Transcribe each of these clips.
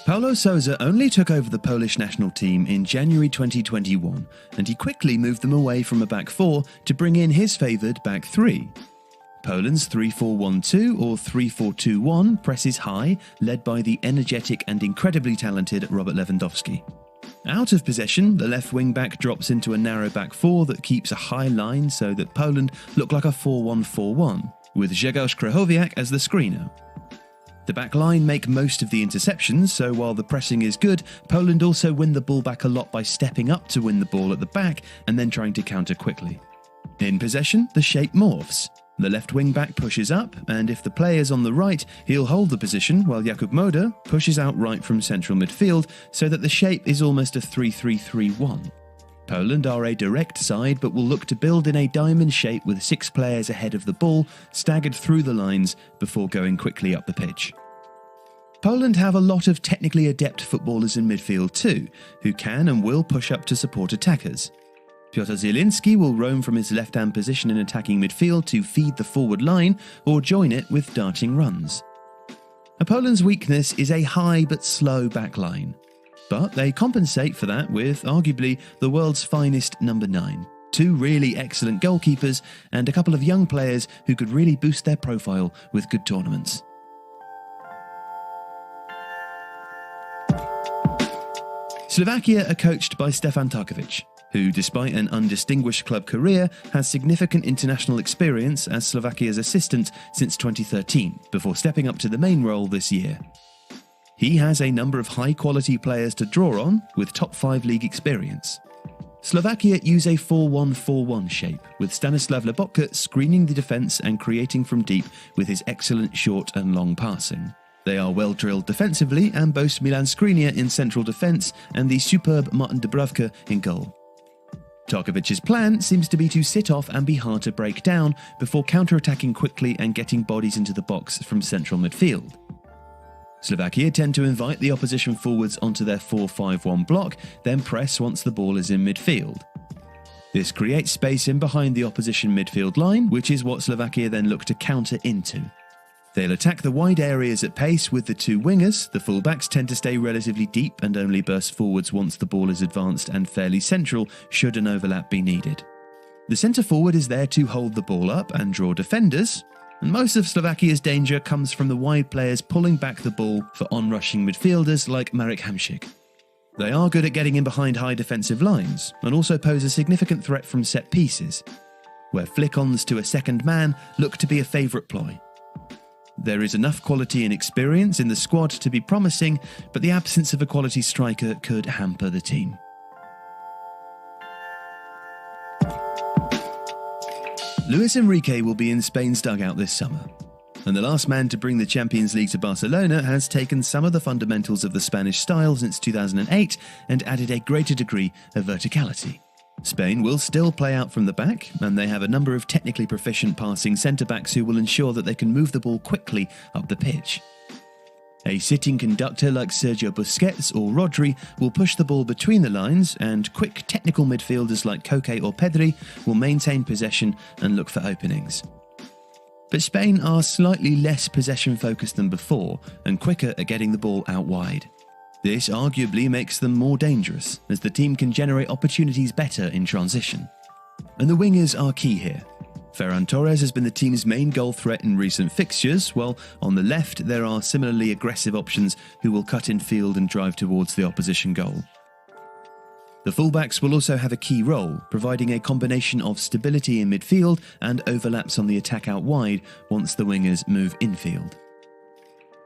Paulo Sousa only took over the Polish national team in January 2021, and he quickly moved them away from a back four to bring in his favoured back three. Poland's 3-4-1-2 or 3-4-2-1 presses high, led by the energetic and incredibly talented Robert Lewandowski. Out of possession, the left wing-back drops into a narrow back four that keeps a high line so that Poland look like a 4-1-4-1, with Grzegorz Krychowiak as the screener. The back line make most of the interceptions, so while the pressing is good, Poland also win the ball back a lot by stepping up to win the ball at the back and then trying to counter quickly. In possession, the shape morphs. The left wing-back pushes up, and if the player's on the right, he'll hold the position while Jakub Moder pushes out right from central midfield so that the shape is almost a 3-3-3-1. Poland are a direct side but will look to build in a diamond shape with 6 players ahead of the ball, staggered through the lines before going quickly up the pitch. Poland have a lot of technically adept footballers in midfield too, who can and will push up to support attackers. Piotr Zielinski will roam from his left-hand position in attacking midfield to feed the forward line or join it with darting runs. Poland's weakness is a high but slow back line. But they compensate for that with, arguably, the world's finest number 9, 2 really excellent goalkeepers, and a couple of young players who could really boost their profile with good tournaments. Slovakia are coached by Stefan Tarkovic, who, despite an undistinguished club career, has significant international experience as Slovakia's assistant since 2013, before stepping up to the main role this year. He has a number of high-quality players to draw on, with top 5 league experience. Slovakia use a 4-1-4-1 shape, with Stanislav Lobotka screening the defence and creating from deep with his excellent short and long passing. They are well drilled defensively and boast Milan Skriniar in central defence and the superb Martin Dubravka in goal. Tarkovic's plan seems to be to sit off and be hard to break down before counter-attacking quickly and getting bodies into the box from central midfield. Slovakia tend to invite the opposition forwards onto their 4-5-1 block, then press once the ball is in midfield. This creates space in behind the opposition midfield line, which is what Slovakia then look to counter into. They'll attack the wide areas at pace with the 2 wingers. The fullbacks tend to stay relatively deep and only burst forwards once the ball is advanced and fairly central should an overlap be needed. The centre forward is there to hold the ball up and draw defenders, and most of Slovakia's danger comes from the wide players pulling back the ball for on-rushing midfielders like Marek Hamšík. They are good at getting in behind high defensive lines and also pose a significant threat from set pieces, where flick-ons to a second man look to be a favourite ploy. There is enough quality and experience in the squad to be promising, but the absence of a quality striker could hamper the team. Luis Enrique will be in Spain's dugout this summer, and the last man to bring the Champions League to Barcelona has taken some of the fundamentals of the Spanish style since 2008 and added a greater degree of verticality. Spain will still play out from the back, and they have a number of technically proficient passing centre-backs who will ensure that they can move the ball quickly up the pitch. A sitting conductor like Sergio Busquets or Rodri will push the ball between the lines, and quick technical midfielders like Koke or Pedri will maintain possession and look for openings. But Spain are slightly less possession-focused than before, and quicker at getting the ball out wide. This arguably makes them more dangerous, as the team can generate opportunities better in transition. And the wingers are key here. Ferran Torres has been the team's main goal threat in recent fixtures, while on the left there are similarly aggressive options who will cut in field and drive towards the opposition goal. The fullbacks will also have a key role, providing a combination of stability in midfield and overlaps on the attack out wide once the wingers move infield.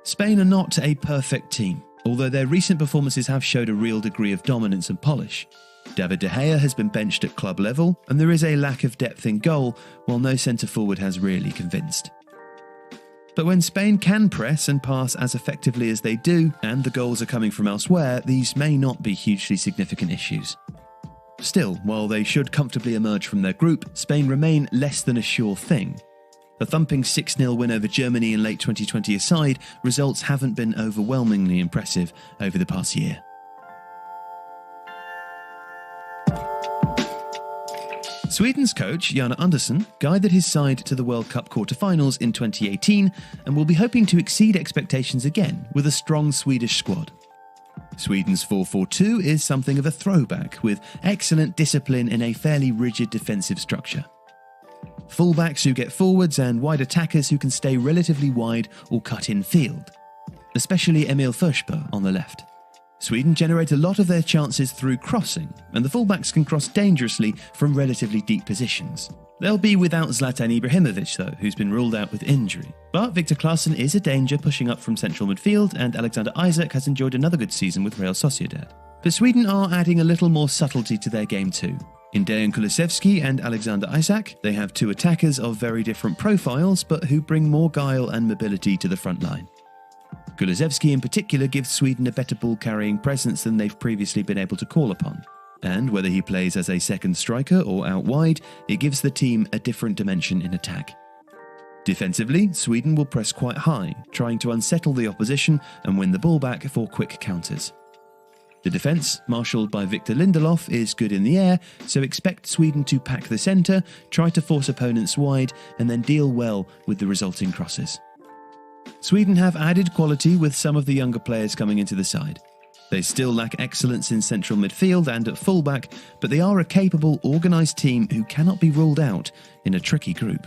Spain are not a perfect team, although their recent performances have showed a real degree of dominance and polish. David De Gea has been benched at club level, and there is a lack of depth in goal, while no centre-forward has really convinced. But when Spain can press and pass as effectively as they do, and the goals are coming from elsewhere, these may not be hugely significant issues. Still, while they should comfortably emerge from their group, Spain remain less than a sure thing. A thumping 6-0 win over Germany in late 2020 aside, results haven't been overwhelmingly impressive over the past year. Sweden's coach, Jan Andersson, guided his side to the World Cup quarter-finals in 2018 and will be hoping to exceed expectations again with a strong Swedish squad. Sweden's 4-4-2 is something of a throwback, with excellent discipline in a fairly rigid defensive structure. Fullbacks who get forwards and wide attackers who can stay relatively wide or cut in field, especially Emil Forsberg on the left. Sweden generate a lot of their chances through crossing, and the fullbacks can cross dangerously from relatively deep positions. They'll be without Zlatan Ibrahimovic though, who's been ruled out with injury. But Viktor Claesson is a danger pushing up from central midfield, and Alexander Isak has enjoyed another good season with Real Sociedad. But Sweden are adding a little more subtlety to their game too. In Dejan Kulusevski and Alexander Isak, they have two attackers of very different profiles, but who bring more guile and mobility to the front line. Kulusevski in particular gives Sweden a better ball-carrying presence than they've previously been able to call upon. And whether he plays as a second striker or out wide, it gives the team a different dimension in attack. Defensively, Sweden will press quite high, trying to unsettle the opposition and win the ball back for quick counters. The defence, marshalled by Victor Lindelof, is good in the air, so expect Sweden to pack the centre, try to force opponents wide, and then deal well with the resulting crosses. Sweden have added quality with some of the younger players coming into the side. They still lack excellence in central midfield and at fullback, but they are a capable, organised team who cannot be ruled out in a tricky group.